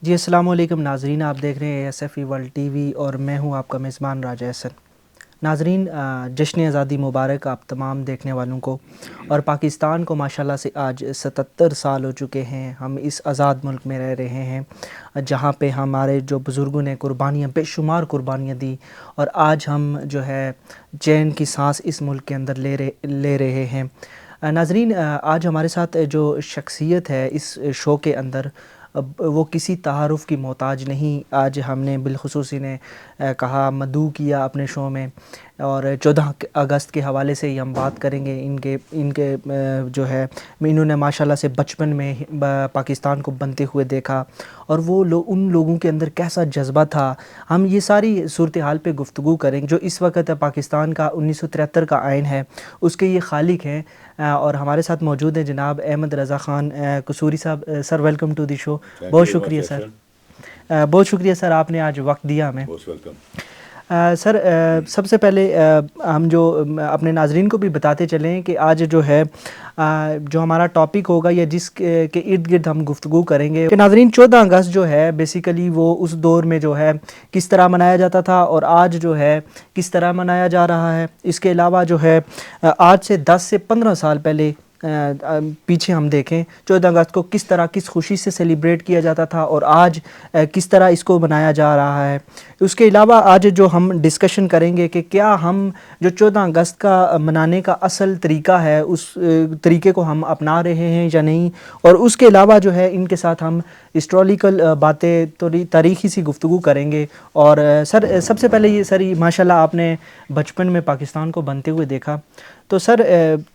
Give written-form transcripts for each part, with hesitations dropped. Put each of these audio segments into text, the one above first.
جی السلام علیکم ناظرین، آپ دیکھ رہے ہیں S F E world T V اور میں ہوں آپ کا میزبان راجہ احسن۔ ناظرین، جشن آزادی مبارک آپ تمام دیکھنے والوں کو، اور پاکستان کو ماشاءاللہ سے آج 77 سال ہو چکے ہیں۔ ہم اس آزاد ملک میں رہ رہے ہیں جہاں پہ ہمارے جو بزرگوں نے قربانیاں، بے شمار قربانیاں دی، اور آج ہم جو ہے چین کی سانس اس ملک کے اندر لے رہے ہیں۔ ناظرین، آج ہمارے ساتھ جو شخصیت ہے اس شو کے اندر، وہ کسی تعارف کی محتاج نہیں۔ آج ہم نے بالخصوص انہیں کہا، مدعو کیا اپنے شو میں، اور 14 اگست کے حوالے سے ہی ہم بات کریں گے۔ ان کے جو ہے انہوں نے ماشاءاللہ سے بچپن میں پاکستان کو بنتے ہوئے دیکھا، اور وہ ان لوگوں کے اندر کیسا جذبہ تھا۔ ہم یہ ساری صورتحال پہ گفتگو کریں جو اس وقت پاکستان کا 1973 کا آئین ہے، اس کے یہ خالق ہیں، اور ہمارے ساتھ موجود ہیں جناب احمد رضا خان قصوری صاحب۔ سر ویلکم ٹو دی شو۔ بہت شکریہ سر، بہت شکریہ سر، آپ نے آج وقت دیا ہمیں۔ سر، سب سے پہلے ہم جو اپنے ناظرین کو بھی بتاتے چلیں کہ آج جو ہے جو ہمارا ٹاپک ہوگا یا جس کے ارد گرد ہم گفتگو کریں گے کہ ناظرین 14 اگست جو ہے بیسیکلی وہ اس دور میں جو ہے کس طرح منایا جاتا تھا، اور آج جو ہے کس طرح منایا جا رہا ہے۔ اس کے علاوہ جو ہے آج سے 10 سے 15 سال پہلے پیچھے ہم دیکھیں 14 اگست کو کس طرح، کس خوشی سے سیلیبریٹ کیا جاتا تھا، اور آج کس طرح اس کو منایا جا رہا ہے۔ اس کے علاوہ آج جو ہم ڈسکشن کریں گے کہ کیا ہم جو 14 اگست کا منانے کا اصل طریقہ ہے اس طریقے کو ہم اپنا رہے ہیں یا نہیں، اور اس کے علاوہ جو ہے ان کے ساتھ ہم ہسٹوریکل باتیں، تاریخی سی گفتگو کریں گے۔ اور سر، سب سے پہلے یہ سر ماشاءاللہ آپ نے بچپن میں پاکستان کو بنتے ہوئے دیکھا، تو سر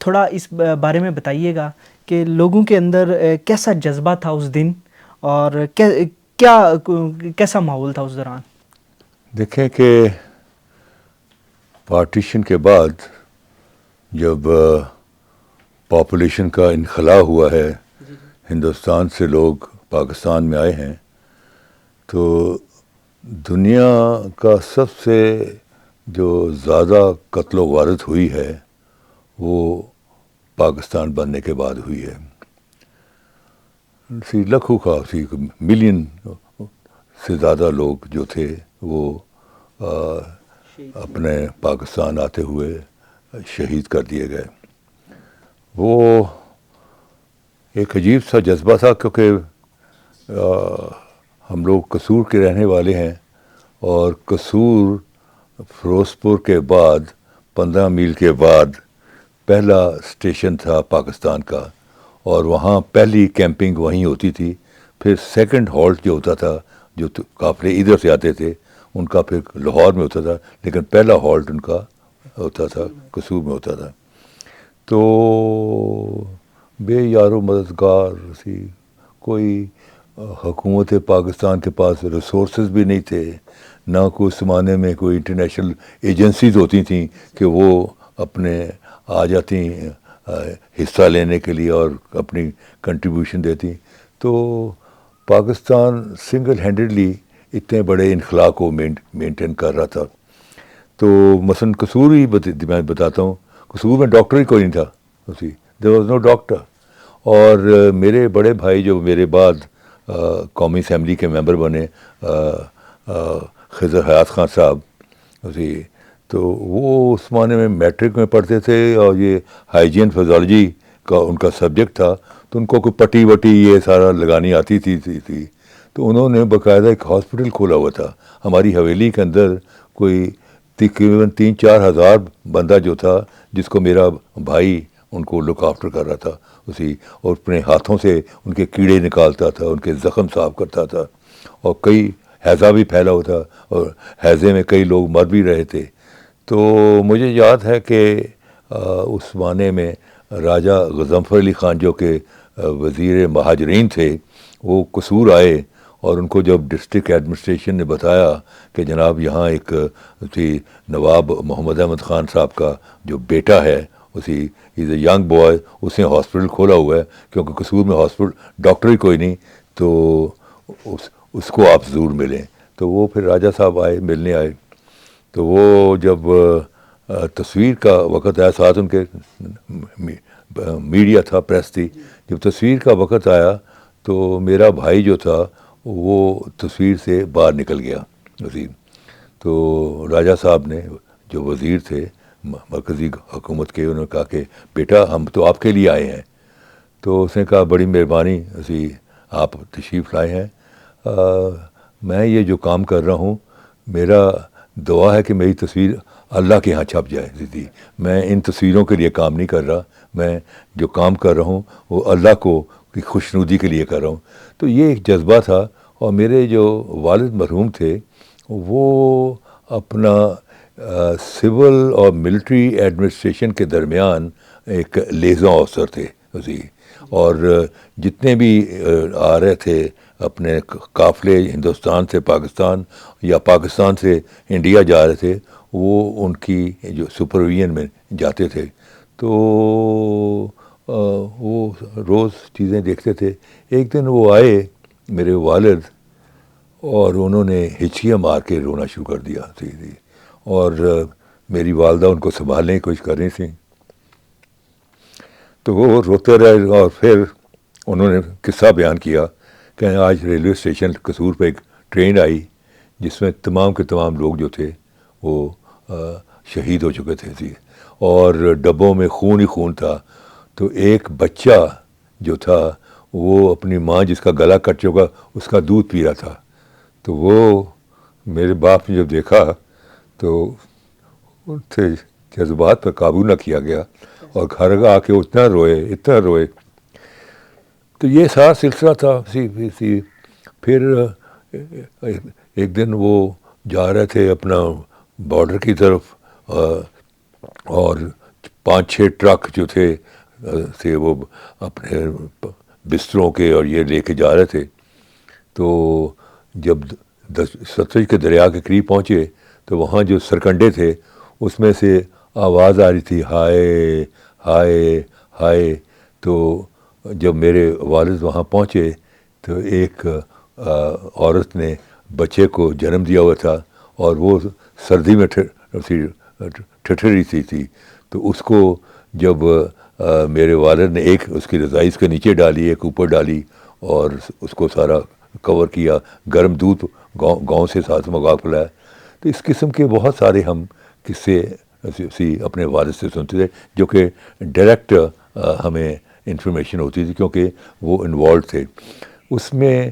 تھوڑا اس بارے میں بتائیے گا کہ لوگوں کے اندر کیسا جذبہ تھا اس دن، اور کیسا ماحول تھا اس دوران؟ دیکھیں کہ پارٹیشن کے بعد جب پاپولیشن کا انخلا ہوا ہے، ہندوستان سے لوگ پاکستان میں آئے ہیں، تو دنیا کا سب سے جو زیادہ قتل و غارت ہوئی ہے وہ پاکستان بننے کے بعد ہوئی ہے۔ لاکھوں کا ملین سے زیادہ لوگ جو تھے وہ اپنے پاکستان آتے ہوئے شہید کر دیے گئے۔ وہ ایک عجیب سا جذبہ تھا، کیونکہ ہم لوگ قصور کے رہنے والے ہیں، اور قصور فیروز پور کے بعد 15 میل کے بعد پہلا اسٹیشن تھا پاکستان کا، اور وہاں پہلی کیمپنگ وہیں ہوتی تھی۔ پھر سیکنڈ ہالٹ جو ہوتا تھا، جو قافلے ادھر سے آتے تھے ان کا پھر لاہور میں ہوتا تھا، لیکن پہلا ہالٹ ان کا ہوتا تھا قصور میں ہوتا تھا۔ تو بے یار و مددگار سی کوئی حکومت پاکستان کے پاس ریسورسز بھی نہیں تھے، نہ کوئی اس زمانے میں کوئی انٹرنیشنل ایجنسیز ہوتی تھیں کہ وہ اپنے آ جاتی حصہ لینے کے لیے اور اپنی کنٹریبیوشن دیتی۔ تو پاکستان سنگل ہینڈڈلی اتنے بڑے انخلا کو مینٹین کر رہا تھا۔ تو مثلاً قصور ہی میں بتاتا ہوں، قصور میں ڈاکٹر ہی کوئی نہیں تھا، دیر واز نو ڈاکٹر۔ اور میرے بڑے بھائی جو میرے بعد قومی اسمبلی کے ممبر بنے، خضر حیات خان صاحب، تو وہ اس زمانے میں میٹرک میں پڑھتے تھے، اور یہ ہائیجین فزیولوجی کا ان کا سبجیکٹ تھا، تو ان کو کوئی پٹی وٹی یہ سارا لگانی آتی تھی۔ تو انہوں نے باقاعدہ ایک ہاسپٹل کھولا ہوا تھا ہماری حویلی کے اندر، کوئی تقریباً 3-4 ہزار بندہ جو تھا، جس کو میرا بھائی ان کو لک آفٹر کر رہا تھا اور اپنے ہاتھوں سے ان کے کیڑے نکالتا تھا، ان کے زخم صاف کرتا تھا، اور کئی ہیضہ بھی پھیلا ہوا تھا، اور ہیضے میں کئی لوگ مر بھی رہے تھے۔ تو مجھے یاد ہے کہ اس زمانے میں راجہ غضنفر علی خان جو کہ وزیر مہاجرین تھے، وہ قصور آئے، اور ان کو جب ڈسٹرکٹ ایڈمنسٹریشن نے بتایا کہ جناب یہاں ایک نواب محمد احمد خان صاحب کا جو بیٹا ہے، از اے ینگ بوائے، اس نے ہاسپٹل کھولا ہوا ہے، کیونکہ قصور میں ہاسپٹل ڈاکٹر ہی کوئی نہیں، تو اس کو آپ ضرور ملیں۔ تو وہ پھر راجہ صاحب آئے، ملنے آئے۔ تو وہ جب تصویر کا وقت آیا، ساتھ ان کے میڈیا تھا، پریس تھی، جب تصویر کا وقت آیا تو میرا بھائی جو تھا وہ تصویر سے باہر نکل گیا اسی. تو راجہ صاحب نے جو وزیر تھے مرکزی حکومت کے، انہوں نے کہا کہ بیٹا ہم تو آپ کے لیے آئے ہیں. تو اس نے کہا بڑی مہربانی اسی آپ تشریف لائے ہیں، میں یہ جو کام کر رہا ہوں میرا دعا ہے کہ میری تصویر اللہ کے ہاں چھپ جائے تھی. میں ان تصویروں کے لیے کام نہیں کر رہا، میں جو کام کر رہا ہوں وہ اللہ کو کی خوشنودی کے لیے کر رہا ہوں. تو یہ ایک جذبہ تھا. اور میرے جو والد مرحوم تھے وہ اپنا سول اور ملٹری ایڈمنسٹریشن کے درمیان ایک لیزاں افسر تھے اسی. اور جتنے بھی آ رہے تھے اپنے قافلے ہندوستان سے پاکستان یا پاکستان سے انڈیا جا رہے تھے، وہ ان کی جو سپرویژن میں جاتے تھے. تو وہ روز چیزیں دیکھتے تھے. ایک دن وہ آئے میرے والد اور انہوں نے ہچکیاں مار کے رونا شروع کر دیا تھی. اور میری والدہ ان کو سنبھالنے کی کوشش کر رہی تھیں. تو وہ روتے رہے اور پھر انہوں نے قصہ بیان کیا کہ آج ریلوے اسٹیشن قصور پہ ایک ٹرین آئی جس میں تمام کے تمام لوگ جو تھے وہ شہید ہو چکے تھے اور ڈبوں میں خون ہی خون تھا. تو ایک بچہ جو تھا وہ اپنی ماں جس کا گلا کٹ چکا اس کا دودھ پی رہا تھا. تو وہ میرے باپ نے جب دیکھا تو ان سے جذبات پر قابو نہ کیا گیا اور گھر آ کے اتنا روئے. تو یہ سارا سلسلہ تھا. پھر ایک دن وہ جا رہے تھے اپنا بارڈر کی طرف اور 5-6 ٹرک جو تھے وہ اپنے بستروں کے اور یہ لے کے جا رہے تھے. تو جب ستلج کے دریا کے قریب پہنچے تو وہاں جو سرکنڈے تھے اس میں سے آواز آ رہی تھی ہائے ہائے ہائے. تو جب میرے والد وہاں پہنچے تو ایک عورت نے بچے کو جنم دیا ہوا تھا اور وہ سردی میں ٹھٹھری سی تھی. تو اس کو جب میرے والد نے ایک اس کی رضائی اس کے نیچے ڈالی، ایک اوپر ڈالی اور اس کو سارا کور کیا، گرم دودھ گاؤں سے ساتھ منگوا پلایا. تو اس قسم کے بہت سارے ہم قصے اپنے والد سے سنتے تھے جو کہ ڈائریکٹ ہمیں انفارمیشن ہوتی تھی کیونکہ وہ انوالوڈ تھے. اس میں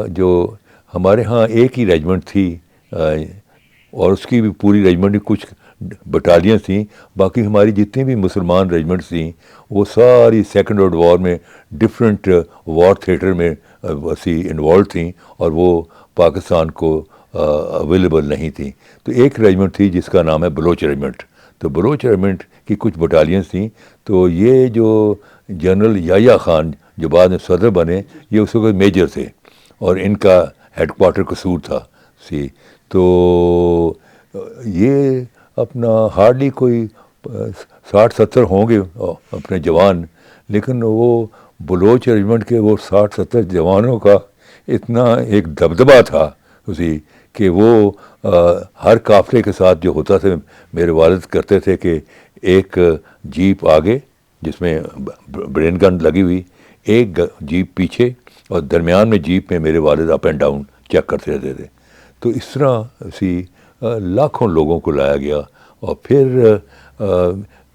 جو ہمارے ہاں ایک ہی ریجمنٹ تھی اور اس کی بھی پوری ریجمنٹ کچھ بٹالینس تھیں. باقی ہماری جتنی بھی مسلمان ریجمنٹس تھیں وہ ساری سیکنڈ ورلڈ وار میں ڈفرینٹ وار تھیٹر میں انوالوڈ تھیں اور وہ پاکستان کو اویلیبل نہیں تھیں. تو ایک ریجمنٹ تھی جس کا نام ہے بلوچ ریجمنٹ. تو بلوچ ریجمنٹ کی کچھ بٹالینس تھیں. تو یہ جو جنرل یحییٰ خان جو بعد میں صدر بنے یہ اس وقت میجر تھے اور ان کا ہیڈ کوارٹر قصور تھا. تو یہ اپنا ہارڈلی کوئی 60-70 ہوں گے اپنے جوان، لیکن وہ بلوچ ریجمنٹ کے وہ 60-70 جوانوں کا اتنا ایک دبدبہ تھا کہ وہ ہر قافلے کے ساتھ جو ہوتا تھا میرے والد کرتے تھے کہ ایک جیپ آگے جس میں برین گن لگی ہوئی، ایک جیپ پیچھے اور درمیان میں جیپ میں میرے والد اپ اینڈ ڈاؤن چیک کرتے رہتے تھے. تو اس طرح لاکھوں لوگوں کو لایا گیا. اور پھر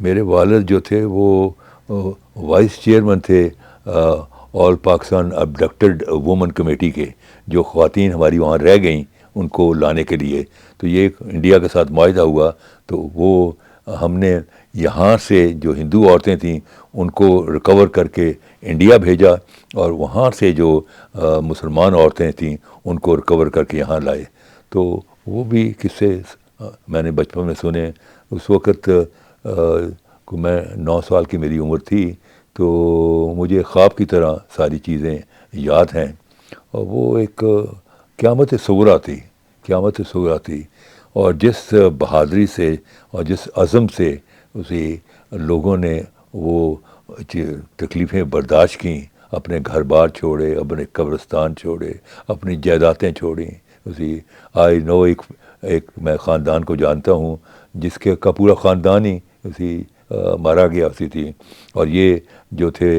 میرے والد جو تھے وہ وائس چیئرمین تھے آل پاکستان ابڈکٹڈ وومن کمیٹی کے، جو خواتین ہماری وہاں رہ گئیں ان کو لانے کے لیے. تو یہ انڈیا کے ساتھ معاہدہ ہوا تو وہ ہم نے یہاں سے جو ہندو عورتیں تھیں ان کو ریکور کر کے انڈیا بھیجا اور وہاں سے جو مسلمان عورتیں تھیں ان کو ریکور کر کے یہاں لائے. تو وہ بھی قصے میں نے بچپن میں سنے. اس وقت کو میں 9 سال کی میری عمر تھی تو مجھے خواب کی طرح ساری چیزیں یاد ہیں. اور وہ ایک قیامت صغریٰ تھی اور جس بہادری سے اور جس عزم سے لوگوں نے وہ تکلیفیں برداشت کیں، اپنے گھر بار چھوڑے، اپنے قبرستان چھوڑے، اپنی جائیدادیں چھوڑیں. آئی نو ایک میں خاندان کو جانتا ہوں جس کے کا پورا خاندان ہی مارا گیا تھی. اور یہ جو تھے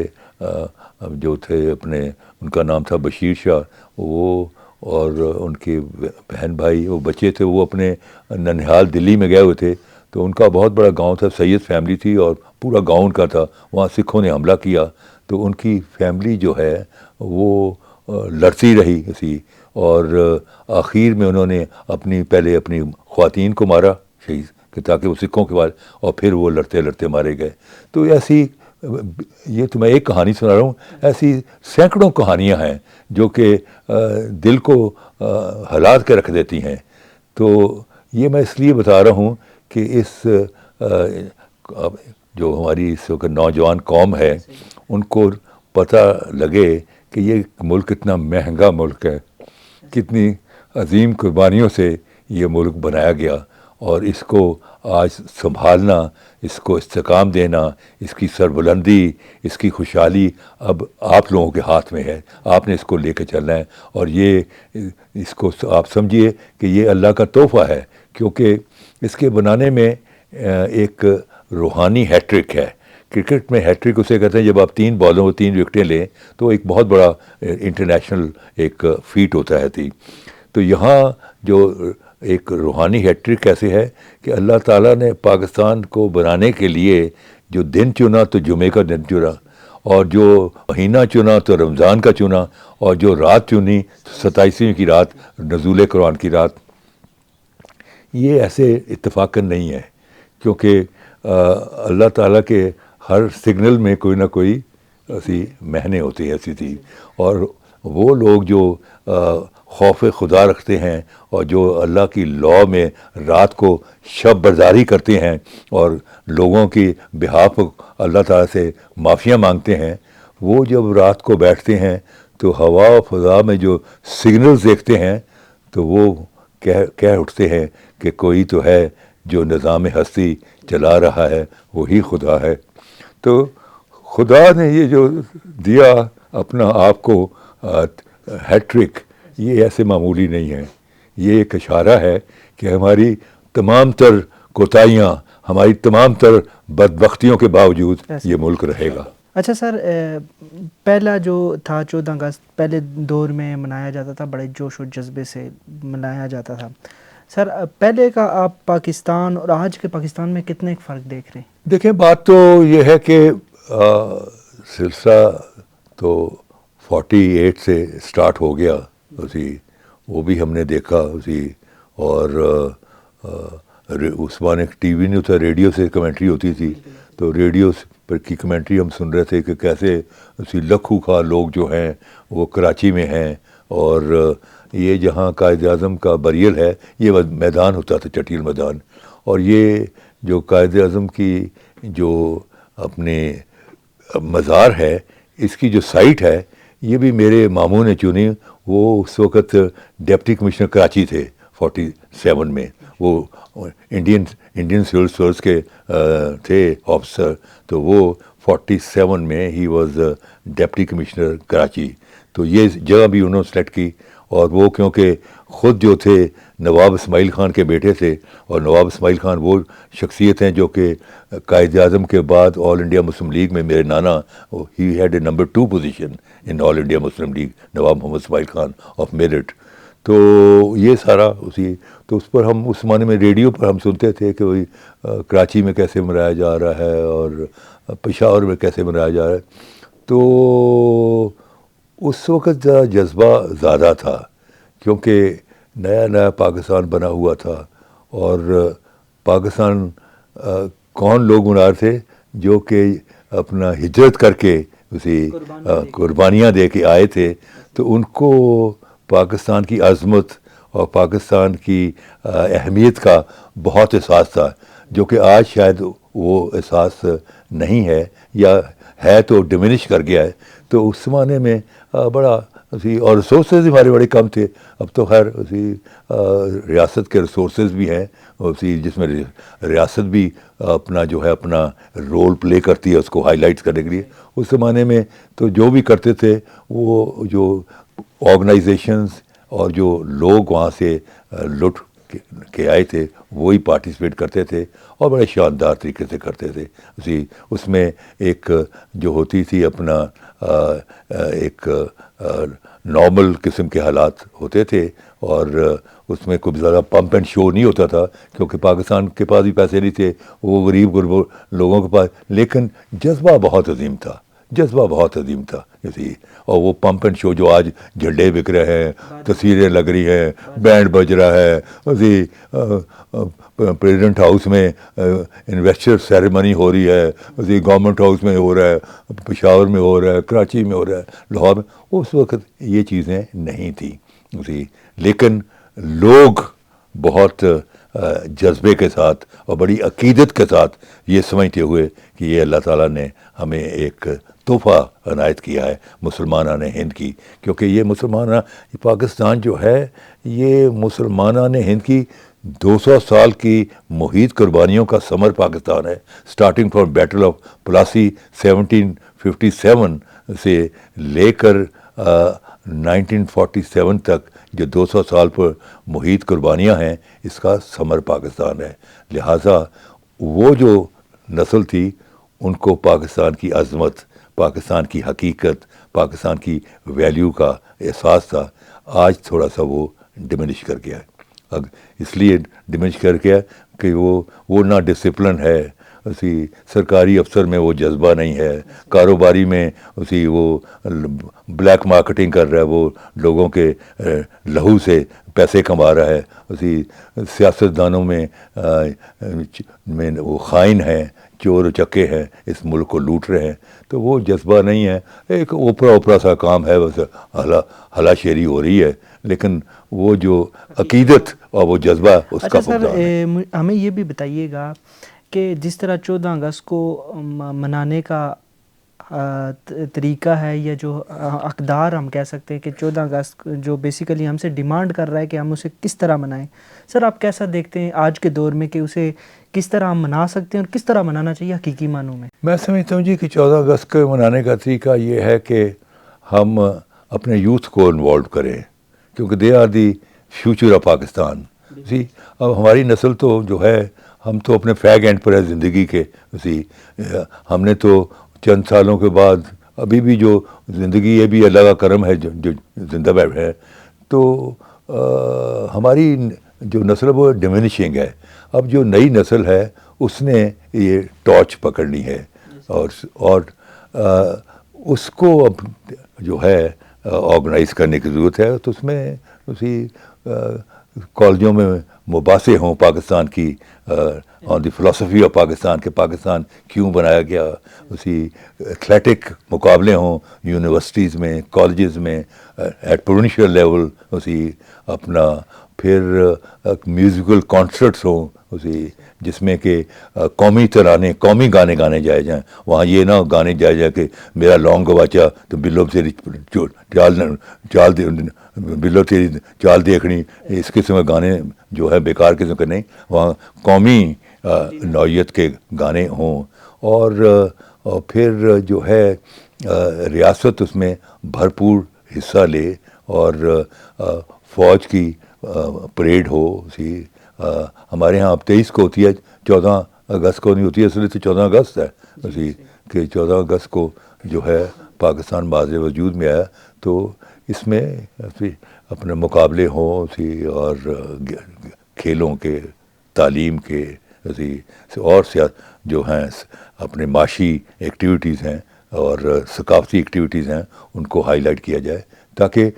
جو تھے اپنے، ان کا نام تھا بشیر شاہ، وہ اور ان کے بہن بھائی وہ بچے تھے، وہ اپنے ننہال دلی میں گئے ہوئے تھے. تو ان کا بہت بڑا گاؤں تھا، سید فیملی تھی اور پورا گاؤں ان کا تھا. وہاں سکھوں نے حملہ کیا تو ان کی فیملی جو ہے وہ لڑتی رہی اسی، اور آخر میں انہوں نے پہلے اپنی خواتین کو مارا شہید کہ تاکہ وہ سکھوں کے بعد، اور پھر وہ لڑتے لڑتے مارے گئے. تو ایسی، یہ تو میں ایک کہانی سنا رہا ہوں، ایسی سینکڑوں کہانیاں ہیں جو کہ دل کو ہلا کے رکھ دیتی ہیں. تو یہ میں اس لیے بتا رہا ہوں کہ اس جو ہماری اس وقت نوجوان قوم ہے ان کو پتہ لگے کہ یہ ملک کتنا مہنگا ملک ہے، کتنی عظیم قربانیوں سے یہ ملک بنایا گیا، اور اس کو آج سنبھالنا، اس کو استحکام دینا، اس کی سربلندی، اس کی خوشحالی اب آپ لوگوں کے ہاتھ میں ہے. آپ نے اس کو لے کے چلنا ہے، اور یہ اس کو آپ سمجھیے کہ یہ اللہ کا تحفہ ہے، کیونکہ اس کے بنانے میں ایک روحانی ہیٹرک ہے. کرکٹ میں ہیٹرک اسے کہتے ہیں جب آپ 3 بالوں میں 3 وکٹیں لیں، تو ایک بہت بڑا انٹرنیشنل ایک فیٹ ہوتا ہے تھی. تو یہاں جو ایک روحانی ہیٹرک کیسے ہے کہ اللہ تعالیٰ نے پاکستان کو بنانے کے لیے جو دن چنا تو جمعے کا دن چنا، اور جو مہینہ چنا تو رمضان کا چنا، اور جو رات چنی 27ویں کی رات، نزول قرآن کی رات. یہ ایسے اتفاقاً نہیں ہے، کیونکہ اللہ تعالیٰ کے ہر سگنل میں کوئی نہ کوئی ایسی مہنے ہوتی ہے، ایسی تھی. اور وہ لوگ جو خوف خدا رکھتے ہیں اور جو اللہ کی لاء میں رات کو شب برداری کرتے ہیں اور لوگوں کی بہاف اللہ تعالیٰ سے معافیاں مانگتے ہیں، وہ جب رات کو بیٹھتے ہیں تو ہوا و فضا میں جو سگنلز دیکھتے ہیں تو وہ کہہ اٹھتے ہیں کہ کوئی تو ہے جو نظام ہستی چلا رہا ہے، وہی خدا ہے. تو خدا نے یہ جو دیا اپنا آپ کو ہیٹرک، یہ ایسے معمولی نہیں ہے. یہ ایک اشارہ ہے کہ ہماری تمام تر کوتاہیاں، ہماری تمام تر بدبختیوں کے باوجود یہ ملک رہے گا. اچھا سر، پہلا جو تھا 14 اگست پہلے دور میں منایا جاتا تھا، بڑے جوش و جذبے سے منایا جاتا تھا. سر پہلے کا آپ پاکستان اور آج کے پاکستان میں کتنے فرق دیکھ رہے ہیں؟ دیکھیں، بات تو یہ ہے کہ سلسلہ تو 48 سے سٹارٹ ہو گیا اسی، وہ بھی ہم نے دیکھا اسی. اور اس زمانے ٹی وی نہیں ہوتا، ریڈیو سے کمنٹری ہوتی تھی، تو ریڈیو پر کی کمنٹری ہم سن رہے تھے کہ کیسے اسی لکھوں کا لوگ جو ہیں وہ کراچی میں ہیں، اور یہ جہاں قائد اعظم کا بریل ہے یہ میدان ہوتا تھا، چٹیل میدان. اور یہ جو قائد اعظم کی جو اپنے مزار ہے، اس کی جو سائٹ ہے، یہ بھی میرے ماموں نے چنی. وہ اس وقت ڈپٹی کمشنر کراچی تھے 47 میں، وہ انڈین سول سورس کے تھے آفیسر. تو وہ 47 میں he was deputy commissioner Karachi. تو یہ جگہ بھی انہوں نے سلیکٹ کی. اور وہ کیونکہ خود جو تھے نواب اسماعیل خان کے بیٹے تھے، اور نواب اسماعیل خان وہ شخصیت ہیں جو کہ قائد اعظم کے بعد آل انڈیا مسلم لیگ میں میرے نانا، he had a number 2 position in all India Muslim league, Nawab Muhammad Ismail Khan of Meerut. تو یہ سارا اسی، تو اس پر ہم اس زمانے میں ریڈیو پر ہم سنتے تھے کہ وہی کراچی میں کیسے منایا جا رہا ہے اور پشاور میں کیسے منایا جا رہا ہے. تو اس وقت جذبہ زیادہ تھا، کیونکہ نیا نیا پاکستان بنا ہوا تھا. اور پاکستان کون لوگ منا رہے تھے جو کہ اپنا ہجرت کر کے اسی قربانیاں دے کے آئے تھے. تو ان کو پاکستان کی عظمت اور پاکستان کی اہمیت کا بہت احساس تھا، جو کہ آج شاید وہ احساس نہیں ہے، یا ہے تو ڈیمینش کر گیا ہے. تو اس زمانے میں بڑا اسی، اور ریسورسز ہمارے بڑے کم تھے. اب تو خیر اسی ریاست کے ریسورسز بھی ہیں اسی، جس میں ریاست بھی اپنا جو ہے اپنا رول پلے کرتی ہے اس کو ہائی لائٹس کرنے کے لیے. اس زمانے میں تو جو بھی کرتے تھے وہ جو آرگنائزیشنز اور جو لوگ وہاں سے لٹ کے آئے تھے وہی پارٹیسپیٹ کرتے تھے اور بڑے شاندار طریقے سے کرتے تھے. اس میں ایک جو ہوتی تھی اپنا ایک نارمل قسم کے حالات ہوتے تھے اور اس میں کوئی زیادہ پمپ اینڈ شو نہیں ہوتا تھا کیونکہ پاکستان کے پاس بھی پیسے نہیں تھے, وہ غریب غربا لوگوں کے پاس, لیکن جذبہ بہت عظیم تھا, جذبہ بہت عظیم تھا اسی. اور وہ پمپ اینڈ شو جو آج جھنڈے بک رہے ہیں, تصویریں لگ رہی ہیں, بینڈ بج رہا ہے, اسی پریزیڈنٹ ہاؤس میں انویسٹر سیریمنی ہو رہی ہے, اسی گورنمنٹ ہاؤس میں ہو رہا ہے, پشاور میں ہو رہا ہے, کراچی میں ہو رہا ہے, لاہور میں, اس وقت یہ چیزیں نہیں تھیں اسی. لیکن لوگ بہت جذبے کے ساتھ اور بڑی عقیدت کے ساتھ یہ سمجھتے ہوئے کہ یہ اللہ تعالیٰ نے ہمیں ایک تحفہ عنایت کیا ہے مسلمانان ہند کی, کیونکہ یہ پاکستان جو ہے یہ مسلمانان ہند کی 200 سال کی محیط قربانیوں کا ثمر پاکستان ہے. Starting from battle of Plassey 1757 سے لے کر 1947 تک جو 200 سال پر محیط قربانیاں ہیں, اس کا ثمر پاکستان ہے. لہٰذا وہ جو نسل تھی ان کو پاکستان کی عظمت, پاکستان کی حقیقت, پاکستان کی ویلیو کا احساس تھا. آج تھوڑا سا وہ ڈمینش کر گیا ہے, اس لیے ڈمینش کر گیا کہ وہ نہ ڈسپلن ہے, اسی سرکاری افسر میں وہ جذبہ نہیں ہے, کاروباری میں اسی وہ بلیک مارکیٹنگ کر رہا ہے, وہ لوگوں کے لہو سے پیسے کما رہا ہے, اسی سیاستدانوں میں وہ خائن ہیں, چور و چکے ہیں, اس ملک کو لوٹ رہے ہیں. تو وہ جذبہ نہیں ہے, ایک اوپرا سا کام ہے, بس ہلا شیری ہو رہی ہے, لیکن وہ جو عقیدت اور وہ جذبہ اس کا فقدان ہے. ہمیں یہ بھی بتائیے گا کہ جس طرح 14 اگست کو منانے کا طریقہ ہے یا جو اقدار ہم کہہ سکتے ہیں کہ 14 اگست جو بیسیکلی ہم سے ڈیمانڈ کر رہا ہے کہ ہم اسے کس طرح منائیں, سر آپ کیسا دیکھتے ہیں آج کے دور میں کہ اسے کس طرح ہم منا سکتے ہیں اور کس طرح منانا چاہیے حقیقی معنوں میں؟ میں سمجھتا ہوں جی کہ 14 اگست کو منانے کا طریقہ یہ ہے کہ ہم اپنے یوتھ کو انوالو کریں, کیونکہ they are the future of Pakistan. جی اب ہماری نسل تو جو ہے, ہم تو اپنے فیگ اینڈ پر ہے زندگی کے. اسی ہم نے تو چند سالوں کے بعد ابھی بھی جو زندگی یہ بھی اللہ کا کرم ہے جو زندہ بیٹھ ہے, تو ہماری جو نسل وہ ڈیمینشنگ ہے. اب جو نئی نسل ہے اس نے یہ ٹارچ پکڑنی ہے اور اس کو اب جو ہے آرگنائز کرنے کی ضرورت ہے. تو اس میں اسی کالجوں میں مباحثے ہوں پاکستان کی آن دی فلاسفی آف پاکستان, کہ پاکستان کیوں بنایا گیا, اسی ایتھلیٹک مقابلے ہوں یونیورسٹیز میں, کالجز میں, ایٹ پروونشل لیول, اسی اپنا پھر میوزیکل کانسرٹس ہوں اسی جس میں کہ قومی ترانے, قومی گانے گانے جائے جائیں. وہاں یہ نہ گانے جائے جائے کہ میرا لونگ گواچا تو بلو تیری بلو تیری چال دیکھنی, اس قسم کے گانے جو ہے بیکار قسم کے نہیں. وہاں قومی نوعیت کے گانے ہوں اور پھر جو ہے ریاست اس میں بھرپور حصہ لے اور فوج کی پریڈ ہو. اسی ہمارے ہاں اب 23 کو ہوتی ہے, 14 اگست کو نہیں ہوتی ہے, اس لیے تو 14 اگست ہے اسی کہ 14 اگست کو جو ہے پاکستان باز وجود میں آیا. تو اس میں اپنے مقابلے ہوں اسی اور کھیلوں کے, تعلیم کے, اسی اور جو ہیں اپنے معاشی ایکٹیویٹیز ہیں اور ثقافتی ایکٹیویٹیز ہیں ان کو ہائی لائٹ کیا جائے, تاکہ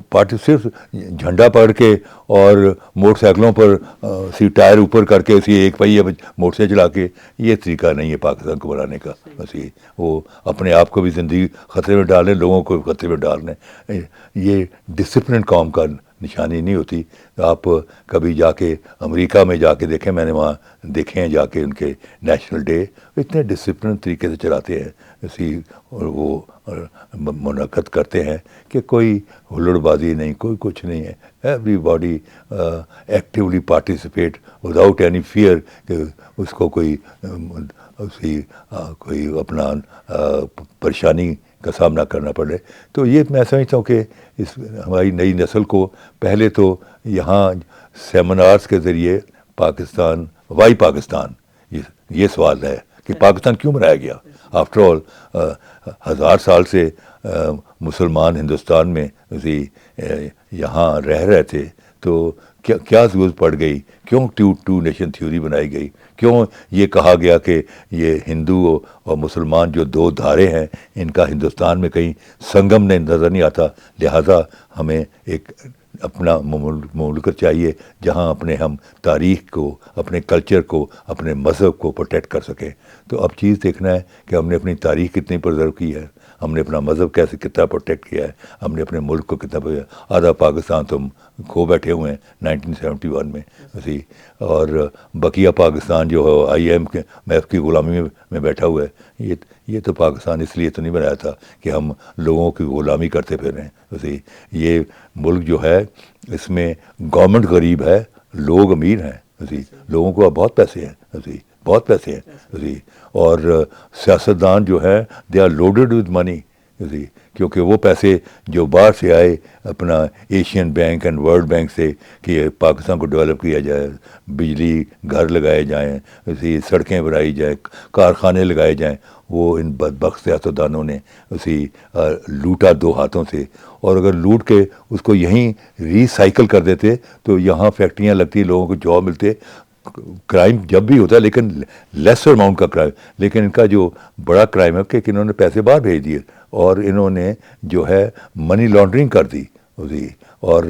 پارٹی صرف جھنڈا پکڑ کے اور موٹر سائیکلوں پر ٹائر اوپر کر کے اسی ایک پہیے موٹر سائیکل چلا کے, یہ طریقہ نہیں ہے پاکستان کو بنانے کا. اسی وہ اپنے آپ کو بھی زندگی خطرے میں ڈالیں, لوگوں کو بھی خطرے میں ڈالیں. یہ ڈسپلن قوم کا نشانی نہیں ہوتی. آپ کبھی جا کے امریکہ میں جا کے دیکھیں, میں نے وہاں دیکھے ہیں جا کے ان کے نیشنل ڈے اتنے ڈسپلن طریقے سے چلاتے ہیں اسی, اور وہ منعقد کرتے ہیں کہ کوئی ہلڑ بازی نہیں, کوئی کچھ نہیں ہے. Every body actually participate without any fear کہ اس کو کوئی اپنا پریشانی کا سامنا کرنا پڑے. تو یہ میں سمجھتا ہوں کہ اس ہماری نئی نسل کو پہلے تو یہاں سیمینارز کے ذریعے پاکستان وائی پاکستان یہ سوال ہے کہ پاکستان کیوں بنایا گیا. آفٹر آل 1000 سال سے مسلمان ہندوستان میں یہاں رہ رہے تھے, تو کیا ضرورت پڑ گئی, کیوں ٹو نیشن تھیوری بنائی گئی, کیوں یہ کہا گیا کہ یہ ہندو اور مسلمان جو دو دھارے ہیں ان کا ہندوستان میں کہیں سنگم نے نظر نہیں آتا, لہذا ہمیں ایک اپنا مملکت چاہیے جہاں اپنے ہم تاریخ کو, اپنے کلچر کو, اپنے مذہب کو پروٹیکٹ کر سکیں. تو اب چیز دیکھنا ہے کہ ہم نے اپنی تاریخ کتنی پرزرو کی ہے, ہم نے اپنا مذہب کتنا پروٹیکٹ کیا ہے, ہم نے اپنے ملک کو کتنا آدھا پاکستان تو ہم کھو بیٹھے ہوئے ہیں 1971 میں اور بقیہ پاکستان جو ہے آئی ایم کے میف کی غلامی میں بیٹھا ہوا ہے. یہ تو پاکستان اس لیے تو نہیں بنایا تھا کہ ہم لوگوں کی غلامی کرتے پھریں. یہ ملک جو ہے اس میں گورنمنٹ غریب ہے, لوگ امیر ہیں, لوگوں کو بہت پیسے ہیں, بہت پیسے ہیں, اور سیاستدان جو ہے they are loaded with money, کیونکہ وہ پیسے جو باہر سے آئے اپنا Asian Bank and World Bank سے کہ پاکستان کو ڈیولپ کیا جائے, بجلی گھر لگائے جائیں, سڑکیں بنائی جائیں, کارخانے لگائے جائیں, وہ ان بدبخت سیاستدانوں نے لوٹا دو ہاتھوں سے. اور اگر لوٹ کے اس کو یہیں ری سائیکل کر دیتے تو یہاں فیکٹریاں لگتی, لوگوں کو جاب ملتے, کرائم جب بھی ہوتا ہے لیکن لیسر اماؤنٹ کا کرائم. لیکن ان کا جو بڑا کرائم ہے کہ انہوں نے پیسے باہر بھیج دیے اور انہوں نے جو ہے منی لانڈرنگ کر دی, اور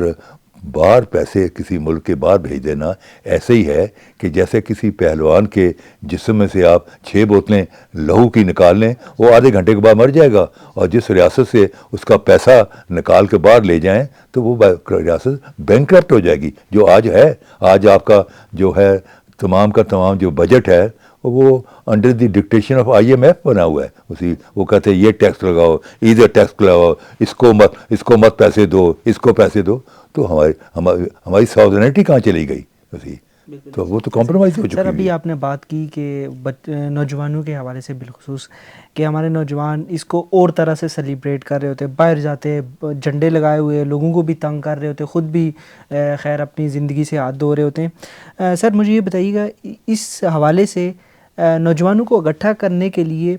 باہر پیسے کسی ملک کے باہر بھیج دینا ایسے ہی ہے کہ جیسے کسی پہلوان کے جسم میں سے آپ 6 بوتلیں لہو کی نکال لیں, وہ آدھے گھنٹے کے بعد مر جائے گا, اور جس ریاست سے اس کا پیسہ نکال کے باہر لے جائیں تو وہ ریاست بینکرپٹ ہو جائے گی. جو آج ہے, آج آپ کا جو ہے تمام کا تمام جو بجٹ ہے وہ under the dictation of I M F بنا ہوا ہے. وہ کہتے ہیں یہ ٹیکس لگاؤ, ادھر ٹیکس لگاؤ, اس کو مت پیسے دو, اس کو پیسے دو. تو ہماری ساودرنٹی کہاں چلی گئی, تو وہ تو کمپرومائز ہو چکی ہے. سر ابھی آپ نے بات کی کہ نوجوانوں کے حوالے سے بالخصوص کہ ہمارے نوجوان اس کو اور طرح سے سیلیبریٹ کر رہے ہوتے, باہر جاتے جھنڈے لگائے ہوئے, لوگوں کو بھی تنگ کر رہے ہوتے, خود بھی خیر اپنی زندگی سے ہاتھ دھو رہے ہوتے ہیں. سر مجھے یہ بتائیے گا اس حوالے سے نوجوانوں کو اکٹھا کرنے کے لیے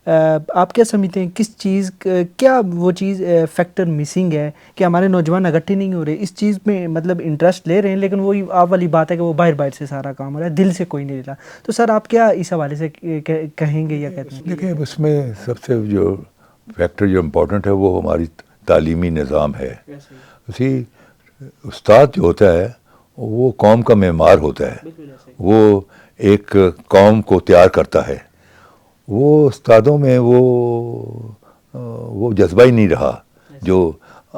آپ کیا سمجھتے ہیں, کس چیز کیا وہ چیز فیکٹر مسنگ ہے کہ ہمارے نوجوان اکٹھے نہیں ہو رہے, اس چیز میں مطلب انٹرسٹ لے رہے ہیں لیکن وہی آپ والی بات ہے کہ وہ باہر سے سارا کام ہو رہا ہے, دل سے کوئی نہیں لے رہا. تو سر آپ کیا اس حوالے سے کہیں گے یا کہتے ہیں؟ دیکھیں اس میں سب سے جو فیکٹر جو امپورٹنٹ ہے وہ ہماری تعلیمی نظام ہے. استاد جو ہوتا ہے وہ قوم کا معمار ہوتا ہے, وہ ایک قوم کو تیار کرتا ہے. وہ استادوں میں وہ جذبہ ہی نہیں رہا جو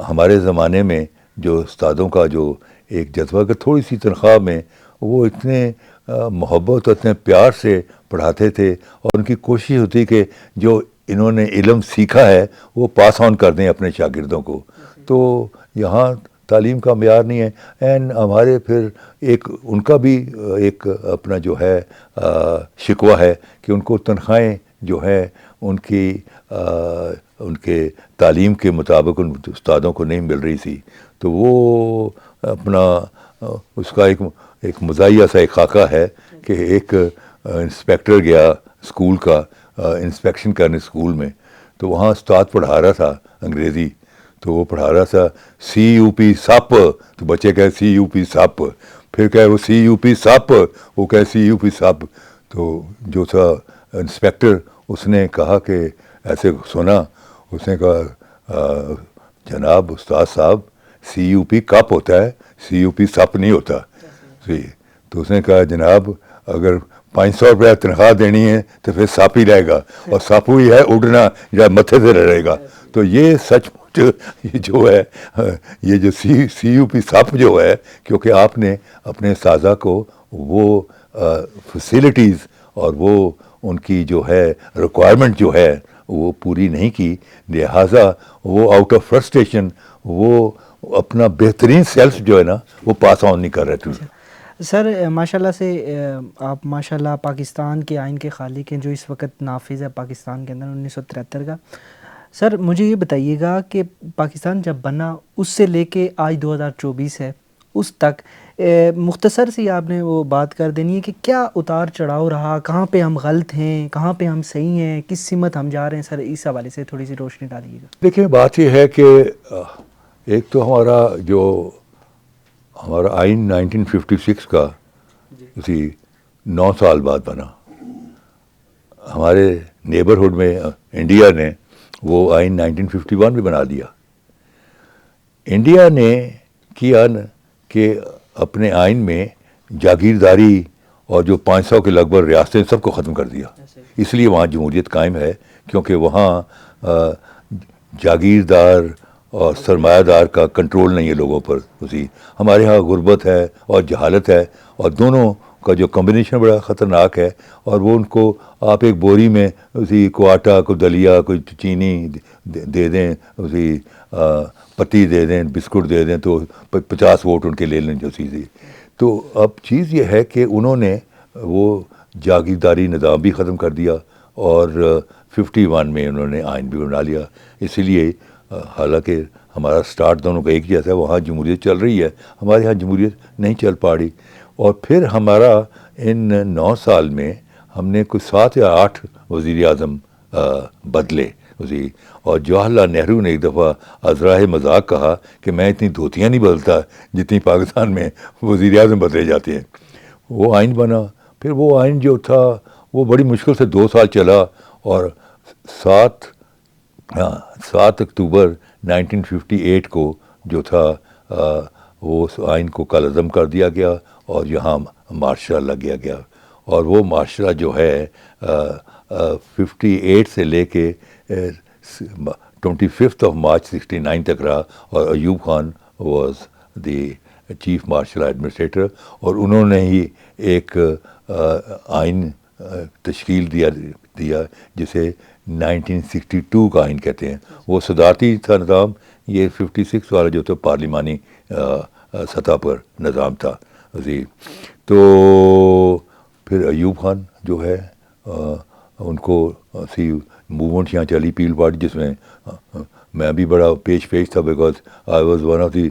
ہمارے زمانے میں جو استادوں کا جو ایک جذبہ کہ تھوڑی سی تنخواہ میں وہ اتنے محبت اور اتنے پیار سے پڑھاتے تھے, اور ان کی کوشش ہوتی کہ جو انہوں نے علم سیکھا ہے وہ پاس آن کر دیں اپنے شاگردوں کو. تو یہاں تعلیم کا معیار نہیں ہے. اینڈ ہمارے پھر ایک ان کا بھی ایک اپنا جو ہے شکوہ ہے کہ ان کو تنخواہیں جو ہے ان کے تعلیم کے مطابق ان استادوں کو نہیں مل رہی تھی. تو وہ اپنا اس کا ایک مزاحیہ سا ایک خاکہ ہے کہ ایک انسپیکٹر گیا اسکول کا انسپیکشن کرنے اسکول میں, تو وہاں استاد پڑھا رہا تھا انگریزی, تو وہ پڑھا رہا تھا CUP سپ, تو بچے کہے CUP سپ, پھر کہے وہ CUP سپ, وہ کہے CUP سپ. تو جو تھا انسپیکٹر اس نے کہا کہ ایسے سنا, اس نے کہا جناب استاد صاحب CUP کپ ہوتا ہے, CUP سپ نہیں ہوتا. تو اس نے کہا جناب اگر 500 روپیہ تنخواہ دینی ہے تو پھر سپ ہی رہے گا, اور سپ ہی ہے اڑنا یا متھے سے رہے گا. تو یہ سچ جو ہے یہ جو CUP سپ جو ہے, کیونکہ آپ نے اپنے اساتذہ کو وہ فیسلٹیز اور وہ ان کی جو ہے ریکوائرمنٹ جو ہے وہ پوری نہیں کی, لہٰذا وہ آؤٹ آف فرسٹریشن وہ اپنا بہترین سیلف جو ہے نا وہ پاس آن نہیں کر رہے تھے. سر ماشاءاللہ سے آپ ماشاءاللہ پاکستان کے آئین کے خالق ہیں جو اس وقت نافذ ہے پاکستان کے اندر 1973 کا. سر مجھے یہ بتائیے گا کہ پاکستان جب بنا اس سے لے کے آج 2024 ہے اس تک مختصر سی آپ نے وہ بات کر دینی ہے کہ کیا اتار چڑھاؤ رہا، کہاں پہ ہم غلط ہیں، کہاں پہ ہم صحیح ہیں، کس سمت ہم جا رہے ہیں؟ سر اس حوالے سے تھوڑی سی روشنی ڈالیے گا۔ دیکھیں بات یہ ہے کہ ایک تو ہمارا آئین 1956 کا اسی 9 سال بعد بنا. ہمارے نیبرہڈ میں انڈیا نے وہ آئین 1951 میں بنا دیا. انڈیا نے کیا کہ اپنے آئین میں جاگیرداری اور جو 500 کے لگ بھگ ریاستیں سب کو ختم کر دیا. اس لیے وہاں جمہوریت قائم ہے، کیونکہ وہاں جاگیردار اور سرمایہ دار کا کنٹرول نہیں ہے لوگوں پر. اسی ہمارے ہاں غربت ہے اور جہالت ہے، اور دونوں کا جو کمبینیشن بڑا خطرناک ہے. اور وہ ان کو آپ ایک بوری میں اسی کو آٹا، کو دلیا، کوئی چینی دے دیں، اسی پتی دے دیں، بسکٹ دے دیں، تو 50 ووٹ ان کے لے لیں جو چیزیں. تو اب چیز یہ ہے کہ انہوں نے وہ جاگیرداری نظام بھی ختم کر دیا، اور 51 میں انہوں نے آئین بھی بنا لیا. اسی لیے حالانکہ ہمارا سٹارٹ دونوں کا ایک جیسا ہے، وہاں جمہوریت چل رہی ہے، ہمارے ہاں جمہوریت نہیں چل پا رہی. اور پھر ہمارا ان 9 سال میں ہم نے کوئی 7 یا 8 وزیر اعظم بدلے اسی. اور جواہر لال نہرو نے ایک دفعہ ازراہ مذاق کہا کہ میں اتنی دھوتیاں نہیں بدلتا جتنی پاکستان میں وزیر اعظم بدلے جاتے ہیں. وہ آئین بنا. پھر وہ آئین جو تھا وہ بڑی مشکل سے 2 سال چلا، اور 7 اکتوبر 1958 کو جو تھا وہ اس آئین کو کالعدم کر دیا گیا، اور یہاں مارشل لا لگیا گیا. اور وہ مارشل جو ہے 58 سے لے کے 25 مارچ 69 تک رہا. اور Ayub Khan was the chief martial administrator, اور انہوں نے ہی ایک آئین تشکیل دیا جسے 1962 کا آئین کہتے ہیں. وہ صدارتی تھا نظام، یہ 56 والا جو تھا پارلیمانی سطح پر نظام تھا. جی تو پھر ایوب خان جو ہے ان کو سی موومنٹ یہاں چلی، پیپل پارٹی، جس میں میں بھی بڑا پیش تھا، because I was one of the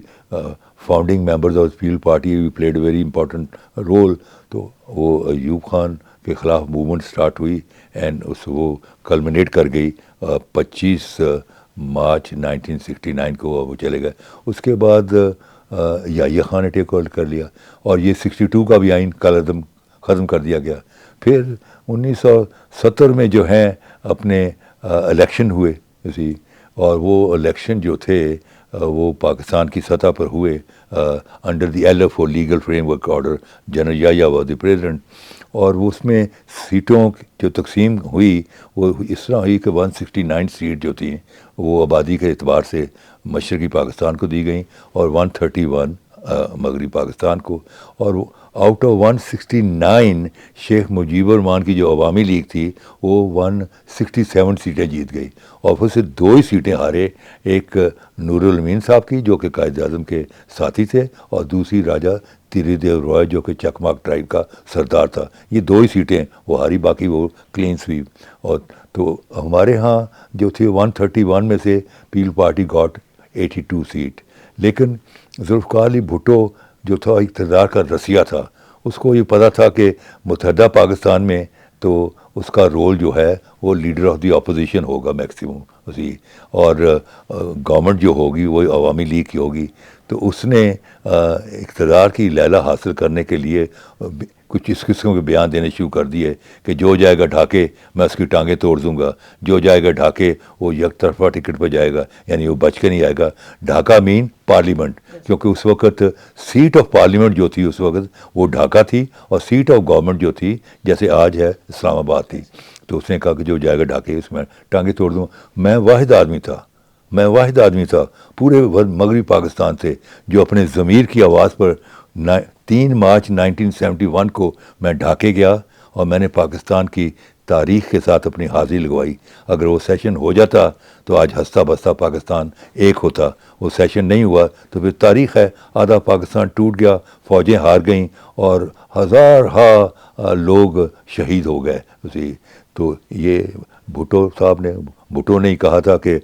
founding members of People's Party, we played a very important role. تو وہ ایوب خان کے خلاف موومنٹ سٹارٹ ہوئی، اینڈ وہ کلمنیٹ کر گئی 25 مارچ 1969 کو وہ چلے گئے. اس کے بعد یحییٰ خان نے ٹیک اوور کر لیا، اور یہ 62 کا بھی آئین کالعدم ختم کر دیا گیا. پھر 1970 میں جو ہیں اپنے الیکشن ہوئے اسی، اور وہ الیکشن جو تھے وہ پاکستان کی سطح پر ہوئے under the LFO legal frame work order. General Yahya was the president. اور اس میں سیٹوں جو تقسیم ہوئی وہ اس طرح ہوئی کہ 169 سیٹ جو تھیں وہ آبادی کے اعتبار سے مشرقی پاکستان کو دی گئیں، اور 131 مغربی پاکستان کو. اور آؤٹ آف 169 شیخ مجیب الرحمان کی جو عوامی لیگ تھی وہ 167 سیٹیں جیت گئی، اور پھر سے 2 ہی سیٹیں ہارے، ایک نور الامین صاحب کی جو کہ قائد اعظم کے ساتھی تھے، اور دوسری راجہ تیری دیو رائے جو کہ چکماک ٹرائب کا سردار تھا. یہ 2 ہی سیٹیں وہ ہاری، باقی وہ کلین سویپ. اور تو ہمارے ہاں جو تھی 131 میں سے پیپل پارٹی گاٹ 82 سیٹ. لیکن ذوالفقار علی بھٹو جو تھا اقتدار کا رسیا تھا، اس کو یہ پتہ تھا کہ متحدہ پاکستان میں تو اس کا رول جو ہے وہ لیڈر آف دی اپوزیشن ہوگا میکسیمم اسی، اور گورنمنٹ جو ہوگی وہ عوامی لیگ کی ہوگی. تو اس نے اقتدار کی لیلہ حاصل کرنے کے لیے کچھ اس قسم کے بیان دینے شروع کر دیے کہ جو جائے گا ڈھاکے میں اس کی ٹانگیں توڑ دوں گا، جو جائے گا ڈھاکے وہ یک طرفہ ٹکٹ پہ جائے گا، یعنی وہ بچ کے نہیں آئے گا. ڈھاکہ مین پارلیمنٹ، کیونکہ اس وقت سیٹ آف پارلیمنٹ جو تھی اس وقت وہ ڈھاکہ تھی، اور سیٹ آف گورنمنٹ جو تھی جیسے آج ہے اسلام آباد تھی. تو اس نے کہا کہ جو جائے گا ڈھاکے اس میں ٹانگیں توڑ دوں. میں واحد آدمی تھا پورے مغربی پاکستان سے جو اپنے ضمیر کی آواز پر 3 مارچ 1971 کو میں ڈھاکے گیا، اور میں نے پاکستان کی تاریخ کے ساتھ اپنی حاضری لگوائی. اگر وہ سیشن ہو جاتا تو آج ہنستا بستا پاکستان ایک ہوتا. وہ سیشن نہیں ہوا تو پھر تاریخ ہے، آدھا پاکستان ٹوٹ گیا، فوجیں ہار گئیں، اور ہزارہا لوگ شہید ہو گئے اسی. تو یہ بھٹو نے ہی کہا تھا کہ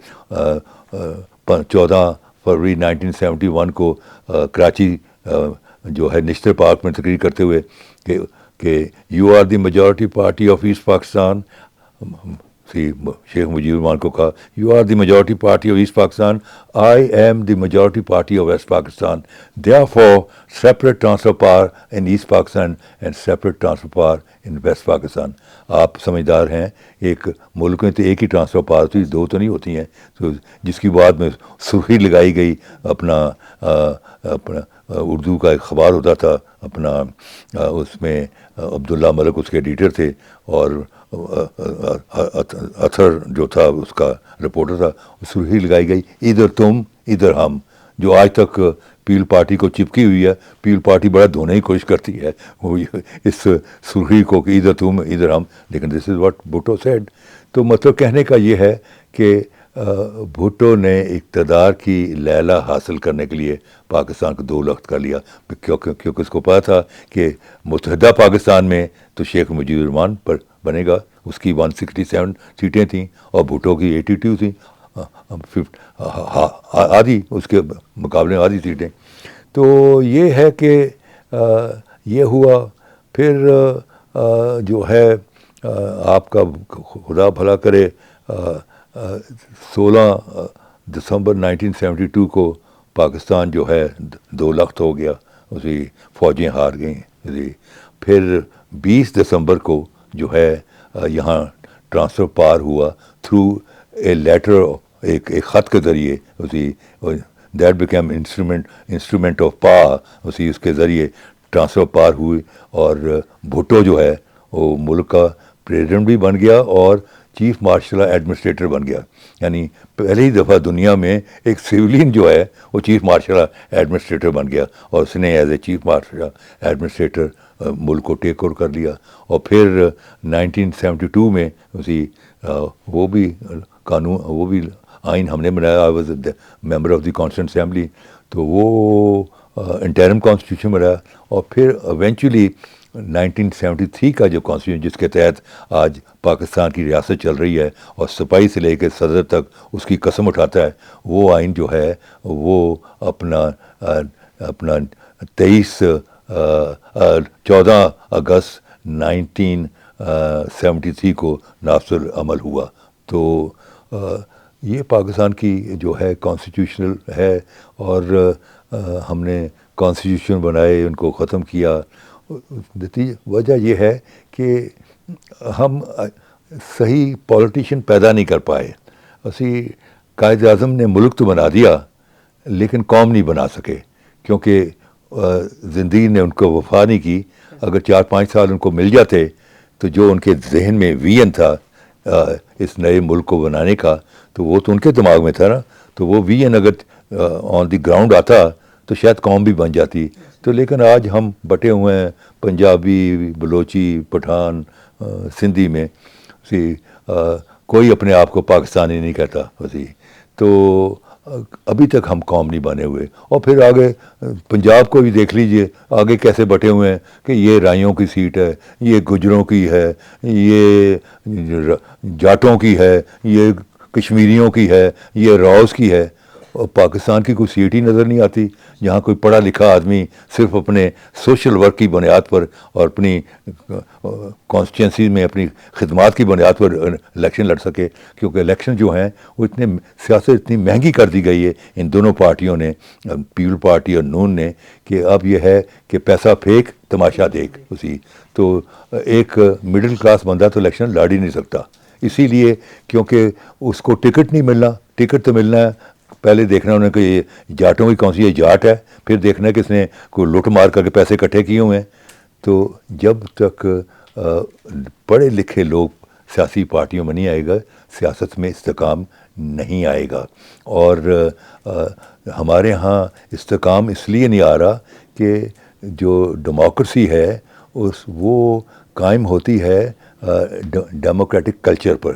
14 فروری 1971 کو کراچی جو ہے نشتر پارک میں تقریر کرتے ہوئے کہ you are the majority party of East Pakistan. Sheikh Mujibur Rahman کو کہا you are the majority party of East Pakistan, I am the majority party of West Pakistan, therefore separate transfer power in East Pakistan and separate transfer power in West Pakistan. آپ سمجھدار ہیں, ایک ملک میں تو ایک ہی transfer power ہوتی, دو تو نہیں ہوتی ہیں. تو جس کی بعد میں سرخی لگائی گئی, اپنا اردو کا ایک اخبار ہوتا تھا اپنا, اس میں عبداللہ ملک اس کے ایڈیٹر تھے, اور اطہر جو تھا اس کا رپورٹر تھا. سرخی لگائی گئی ادھر تم ادھر ہم, جو آج تک پیپل پارٹی کو چپکی ہوئی ہے. پیپل پارٹی بڑا دھونے کی کوشش کرتی ہے وہ اس سرخی کو کہ ادھر تم ادھر ہم, لیکن دس از واٹ بھٹو سیڈ. تو مطلب کہنے کا یہ ہے کہ بھٹو نے اقتدار کی لیلہ حاصل کرنے کے لیے پاکستان کو 2 لخت کر لیا, کیونکہ اس کو پتا تھا کہ متحدہ پاکستان میں تو شیخ مجیب الرحمان پر بنے گا, اس کی 167 سیٹیں تھیں اور بھٹو کی 82 تھیں, آدھی اس کے مقابلے میں آدھی سیٹیں. تو یہ ہے کہ یہ ہوا. پھر جو ہے آپ کا خدا بھلا کرے 16 دسمبر 1972 کو پاکستان جو ہے 2 لخت ہو گیا, اسی فوجیں ہار گئیں. پھر 20 دسمبر کو جو ہے یہاں ٹرانسفر پار ہوا تھرو اے لیٹر, ایک خط کے ذریعے, اسی that became instrument of power, اس کے ذریعے ٹرانسفر پار ہوئی. اور بھٹو جو ہے وہ ملک کا پریزیڈنٹ بھی بن گیا اور چیف مارشل ایڈمنسٹریٹر بن گیا. یعنی پہلی دفعہ دنیا میں ایک سویلین جو ہے وہ چیف مارشل ایڈمنسٹریٹر بن گیا, اور اس نے as a chief martial administrator ملک کو ٹیک اوور کر لیا. اور پھر 1972 میں وہ بھی قانون, وہ بھی آئین ہم نے بنایا. I was member of the constituent assembly, تو وہ انٹرم کانسٹیٹیوشن بنایا. اور پھر ایونچولی 1973 کا جو کانسٹیٹیوشن جس کے تحت آج پاکستان کی ریاست چل رہی ہے اور سپاہی سے لے کے صدر تک اس کی قسم اٹھاتا ہے, وہ آئین جو ہے وہ اپنا 14 اگست 1973 کو نافذ عمل ہوا. تو یہ پاکستان کی جو ہے کانسٹیٹیوشنل ہے, اور ہم نے کانسٹیٹیوشن بنائے, ان کو ختم کیا. وجہ یہ ہے کہ ہم صحیح پولیٹیشین پیدا نہیں کر پائے. اسی قائد اعظم نے ملک تو بنا دیا لیکن قوم نہیں بنا سکے, کیونکہ زندگی نے ان کو وفا نہیں کی. اگر 4-5 سال ان کو مل جاتے تو جو ان کے ذہن میں ویژن تھا اس نئے ملک کو بنانے کا, تو وہ تو ان کے دماغ میں تھا نا. تو وہ ویژن اگر آن دی گراؤنڈ آتا تو شاید قوم بھی بن جاتی. تو لیکن آج ہم بٹے ہوئے ہیں پنجابی, بلوچی, پٹھان, سندھی میں, کوئی اپنے آپ کو پاکستانی نہیں کہتا. تو ابھی تک ہم قوم نہیں بنے ہوئے. اور پھر آگے پنجاب کو بھی دیکھ لیجئے, آگے کیسے بٹے ہوئے ہیں کہ یہ رائیوں کی سیٹ ہے, یہ گجروں کی ہے, یہ جاٹوں کی ہے, یہ کشمیریوں کی ہے, یہ راؤس کی ہے. اور پاکستان کی کوئی سیٹ ہی نظر نہیں آتی جہاں کوئی پڑھا لکھا آدمی صرف اپنے سوشل ورک کی بنیاد پر اور اپنی کانسٹیٹوئنسی میں اپنی خدمات کی بنیاد پر الیکشن لڑ سکے. کیونکہ الیکشن جو ہیں وہ سیاست اتنی مہنگی کر دی گئی ہے ان دونوں پارٹیوں نے, پیپل پارٹی اور نون نے, کہ اب یہ ہے کہ پیسہ پھینک تماشا دیکھ. تو ایک مڈل کلاس بندہ تو الیکشن لڑ ہی نہیں سکتا, اسی لیے کیونکہ اس کو ٹکٹ نہیں ملنا. ٹکٹ تو ملنا ہے, پہلے دیکھنا انہیں کہ یہ جاٹوں کی کون سی یہ جاٹ ہے, پھر دیکھنا ہے کہ اس نے کوئی لوٹ مار کر کے پیسے اکٹھے کیے ہوئے ہیں. تو جب تک پڑھے لکھے لوگ سیاسی پارٹیوں میں نہیں آئے گا, سیاست میں استحکام نہیں آئے گا. اور ہمارے ہاں استحکام اس لیے نہیں آ رہا کہ جو ڈیموکریسی ہے وہ قائم ہوتی ہے ڈیموکریٹک کلچر پر.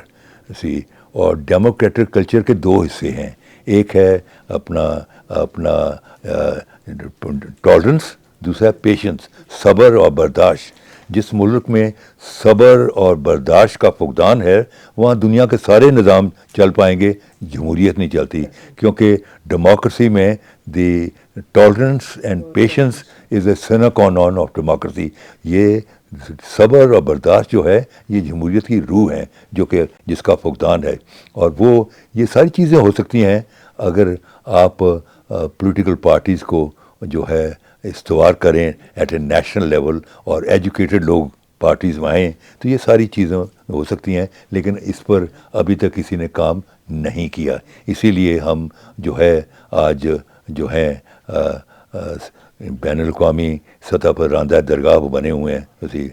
اور ڈیموکریٹک کلچر کے 2 حصے ہیں. ایک ہے اپنا ٹالرنس, دوسرا ہے پیشنس, صبر اور برداشت. جس ملک میں صبر اور برداشت کا فقدان ہے وہاں دنیا کے سارے نظام چل پائیں گے، جمہوریت نہیں چلتی، کیونکہ ڈیموکریسی میں the tolerance and patience is a سine qua non آف ڈیموکریسی. یہ صبر اور برداشت جو ہے یہ جمہوریت کی روح ہے، جو کہ جس کا فقدان ہے. اور وہ یہ ساری چیزیں ہو سکتی ہیں اگر آپ پولیٹیکل پارٹیز کو جو ہے استوار کریں ایٹ اے نیشنل لیول، اور ایجوکیٹڈ لوگ پارٹیز میں آئیں تو یہ ساری چیزیں ہو سکتی ہیں. لیکن اس پر ابھی تک کسی نے کام نہیں کیا، اسی لیے ہم جو ہے آج جو ہیں بین الاقوامی سطح پر راندہ درگاہ بنے ہوئے ہیں. اسی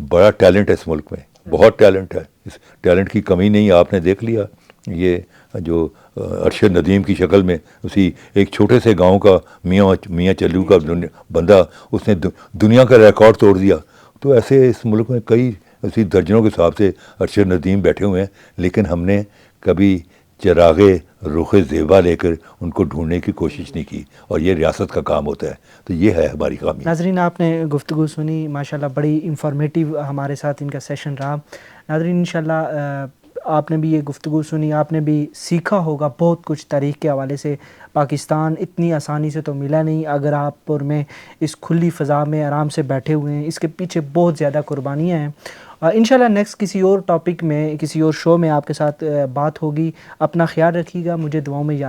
بڑا ٹیلنٹ ہے اس ملک میں، بہت ٹیلنٹ ہے، اس ٹیلنٹ کی کمی نہیں. آپ نے دیکھ لیا یہ جو ارشد ندیم کی شکل میں اسی ایک چھوٹے سے گاؤں کا میاں چلو کا بندہ، اس نے دنیا کا ریکارڈ توڑ دیا. تو ایسے اس ملک میں کئی اسی درجنوں کے حساب سے ارشد ندیم بیٹھے ہوئے ہیں، لیکن ہم نے کبھی چراغ رخ زیبا لے کر ان کو ڈھونڈنے کی کوشش نہیں کی، اور یہ ریاست کا کام ہوتا ہے. تو یہ ہے ہماری خامی. ناظرین آپ نے گفتگو سنی، ماشاءاللہ بڑی انفارمیٹیو ہمارے ساتھ ان کا سیشن رہا. ناظرین انشاءاللہ آپ نے بھی یہ گفتگو سنی، آپ نے بھی سیکھا ہوگا بہت کچھ تاریخ کے حوالے سے. پاکستان اتنی آسانی سے تو ملا نہیں، اگر آپ اور میں اس کھلی فضا میں آرام سے بیٹھے ہوئے ہیں، اس کے پیچھے بہت زیادہ قربانیاں ہیں. انشاءاللہ نیکسٹ کسی اور ٹاپک میں، کسی اور شو میں آپ کے ساتھ بات ہوگی. اپنا خیال رکھیے گا، مجھے دعاؤں میں یاد